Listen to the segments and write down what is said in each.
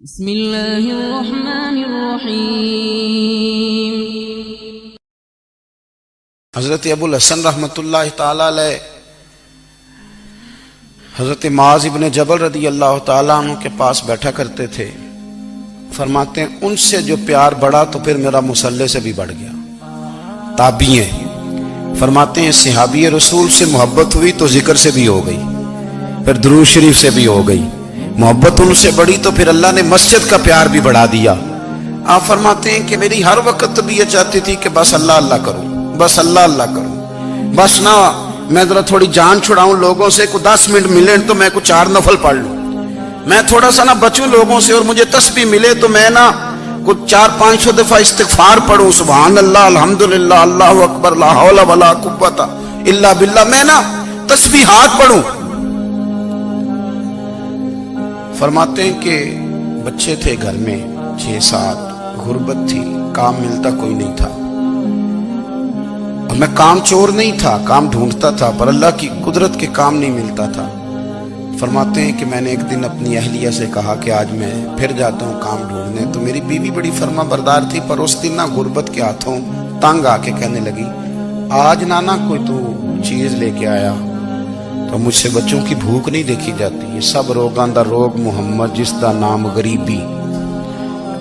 بسم اللہ الرحمن الرحیم۔ حضرت ابو الحسن رحمۃ اللہ تعالی علیہ حضرت معاذ ابن جبل رضی اللہ تعالیٰ عنہ کے پاس بیٹھا کرتے تھے۔ فرماتے ہیں ان سے جو پیار بڑھا تو پھر میرا مصلی سے بھی بڑھ گیا۔ تابعی ہیں، فرماتے ہیں صحابی رسول سے محبت ہوئی تو ذکر سے بھی ہو گئی، پھر درود شریف سے بھی ہو گئی۔ محبت ان سے بڑھی تو پھر اللہ نے مسجد کا پیار بھی بڑھا دیا۔ آپ فرماتے ہیں کہ میری ہر وقت طبیعت چاہتی تھی کہ بس اللہ اللہ کروں، بس اللہ اللہ کروں، بس نہ میں ذرا تھوڑی جان چھڑاؤں لوگوں سے، کو 10 منٹ ملے تو میں کچھ 4 نفل پڑھ لوں، میں تھوڑا سا نہ بچوں لوگوں سے، اور مجھے تسبیح ملے تو میں نہ کچھ 400-500 دفعہ استغفار پڑھوں، سبحان اللہ الحمدللہ اللہ اکبر لا حول ولا قوت الا باللہ، میں نہ تسبیحات پڑھوں۔ فرماتے ہیں کہ بچے تھے گھر میں 6-7، غربت تھی، کام ملتا کوئی نہیں تھا، اور میں کام چور نہیں تھا، کام ڈھونڈتا تھا، پر اللہ کی قدرت کے کام نہیں ملتا تھا۔ فرماتے ہیں کہ میں نے ایک دن اپنی اہلیہ سے کہا کہ آج میں پھر جاتا ہوں کام ڈھونڈنے، تو میری بیوی بڑی فرما بردار تھی، پر اس دن نہ غربت کے ہاتھوں تنگ آ کے کہنے لگی آج نانا کوئی تو چیز لے کے آیا، تو مجھ سے بچوں کی بھوک نہیں دیکھی جاتی، یہ سب روگاں دا روگ محمد جس دا نام غریبی،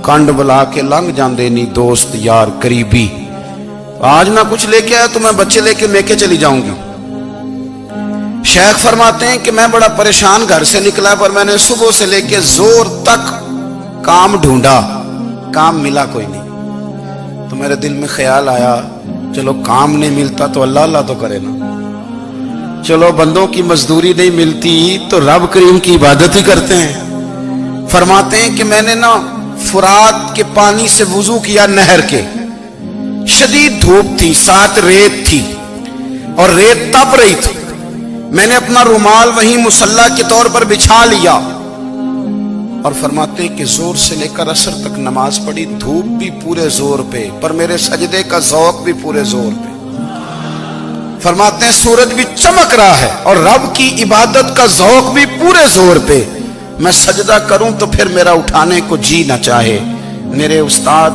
کنڈ بلا کے لنگ جاندے نہیں دوست یار قریبی، آج نہ کچھ لے کے آیا تو میں بچے لے کے میکے چلی جاؤں گی۔ شیخ فرماتے ہیں کہ میں بڑا پریشان گھر سے نکلا، پر میں نے صبح سے لے کے زور تک کام ڈھونڈا، کام ملا کوئی نہیں، تو میرے دل میں خیال آیا چلو کام نہیں ملتا تو اللہ اللہ تو کرے نا، چلو بندوں کی مزدوری نہیں ملتی تو رب کریم کی عبادت ہی کرتے ہیں۔ فرماتے ہیں کہ میں نے نا فرات کے پانی سے وضو کیا، نہر کے، شدید دھوپ تھی، ساتھ ریت تھی اور ریت تپ رہی تھی، میں نے اپنا رومال وہیں مصلی کے طور پر بچھا لیا، اور فرماتے ہیں کہ زور سے لے کر عصر تک نماز پڑھی، دھوپ بھی پورے زور پہ، پر میرے سجدے کا ذوق بھی پورے زور پہ۔ فرماتے ہیں سورج بھی چمک رہا ہے اور رب کی عبادت کا ذوق بھی پورے زور پہ، میں سجدہ کروں تو پھر میرا اٹھانے کو جی نہ چاہے۔ میرے استاد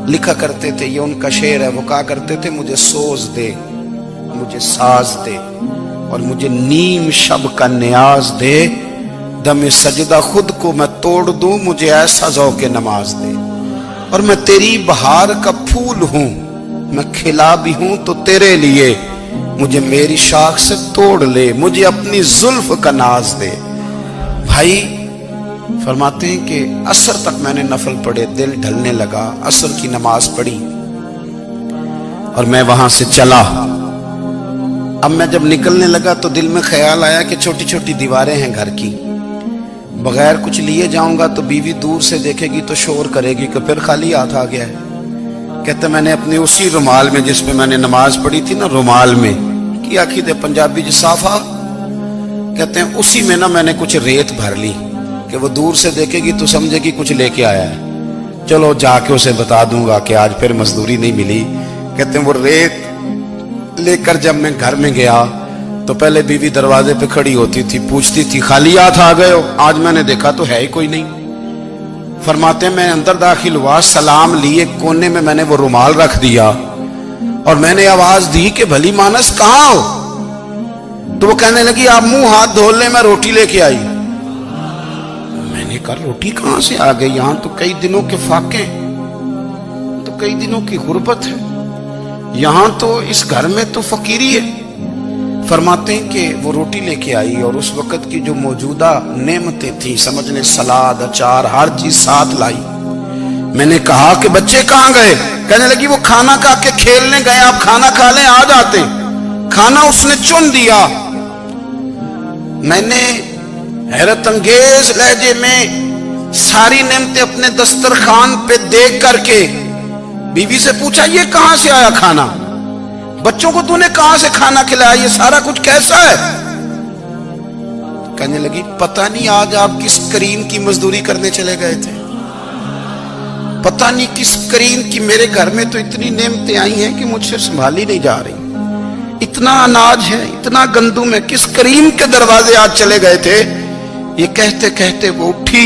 لکھا کرتے تھے، یہ ان کا شعر ہے، وہ کہا کرتے تھے مجھے سوز دے، مجھے ساز دے، اور مجھے نیم شب کا نیاز دے، دم سجدہ خود کو میں توڑ دوں، مجھے ایسا ذوق نماز دے، اور میں تیری بہار کا پھول ہوں، میں کھلا بھی ہوں تو تیرے لیے، مجھے میری شاخ سے توڑ لے، مجھے اپنی زلف کا ناز دے۔ بھائی فرماتے ہیں کہ عصر تک میں نے نفل پڑھے، دل ڈھلنے لگا، عصر کی نماز پڑھی اور میں وہاں سے چلا۔ اب میں جب نکلنے لگا تو دل میں خیال آیا کہ چھوٹی چھوٹی دیواریں ہیں گھر کی، بغیر کچھ لیے جاؤں گا تو بیوی دور سے دیکھے گی تو شور کرے گی کہ پھر خالی ہاتھ آ گیا ہے۔ کہتے میں نے اپنے اسی رومال میں جس میں میں نے نماز پڑھی تھی نا، رومال میں کی آخی دے پنجابی جسافہ، کہتے ہیں اسی میں نا میں نے کچھ ریت بھر لی کہ وہ دور سے دیکھے گی تو سمجھے گی کچھ لے کے آیا ہے، چلو جا کے اسے بتا دوں گا کہ آج پھر مزدوری نہیں ملی۔ کہتے ہیں وہ ریت لے کر جب میں گھر میں گیا تو پہلے بیوی دروازے پہ کھڑی ہوتی تھی، پوچھتی تھی خالی ہاتھ آ گئے ہو؟ آج میں نے دیکھا تو ہے ہی کوئی نہیں۔ فرماتے ہیں میں اندر داخل ہوا، سلام لیے، کونے میں میں نے وہ رومال رکھ دیا اور میں نے آواز دی کہ بھلی مانس کہاں ہو؟ تو وہ کہنے لگی آپ منہ ہاتھ دھو لیں، میں روٹی لے کے آئی۔ میں نے کہا روٹی کہاں سے آ گئی؟ یہاں تو کئی دنوں کے فاقے، تو کئی دنوں کی غربت ہے، یہاں تو اس گھر میں تو فقیری ہے۔ فرماتے ہیں کہ وہ روٹی لے کے آئی اور اس وقت کی جو موجودہ نعمتیں تھیں، سمجھ لیں سلاد اچار ہر چیز ساتھ لائی۔ میں نے کہا کہ بچے کہاں گئے؟ کہنے لگی وہ کھانا کھا کے کھیلنے گئے، آپ کھانا کھا لیں آ جاتے۔ کھانا اس نے چن دیا۔ میں نے حیرت انگیز لہجے میں ساری نعمتیں اپنے دسترخوان پہ دیکھ کر کے بیوی سے پوچھا یہ کہاں سے آیا کھانا؟ بچوں کو تو نے کہاں سے کھانا کھلایا؟ یہ سارا کچھ کیسا ہے؟ کہنے لگی پتہ نہیں آج آپ کس کریم کی مزدوری کرنے چلے گئے تھے، پتہ نہیں کس کریم کی، میرے گھر میں تو اتنی نعمتیں آئی ہیں کہ مجھ سے سنبھالی نہیں جا رہی، اتنا اناج ہے، اتنا گندم ہے، کس کریم کے دروازے آج چلے گئے تھے؟ یہ کہتے کہتے وہ اٹھی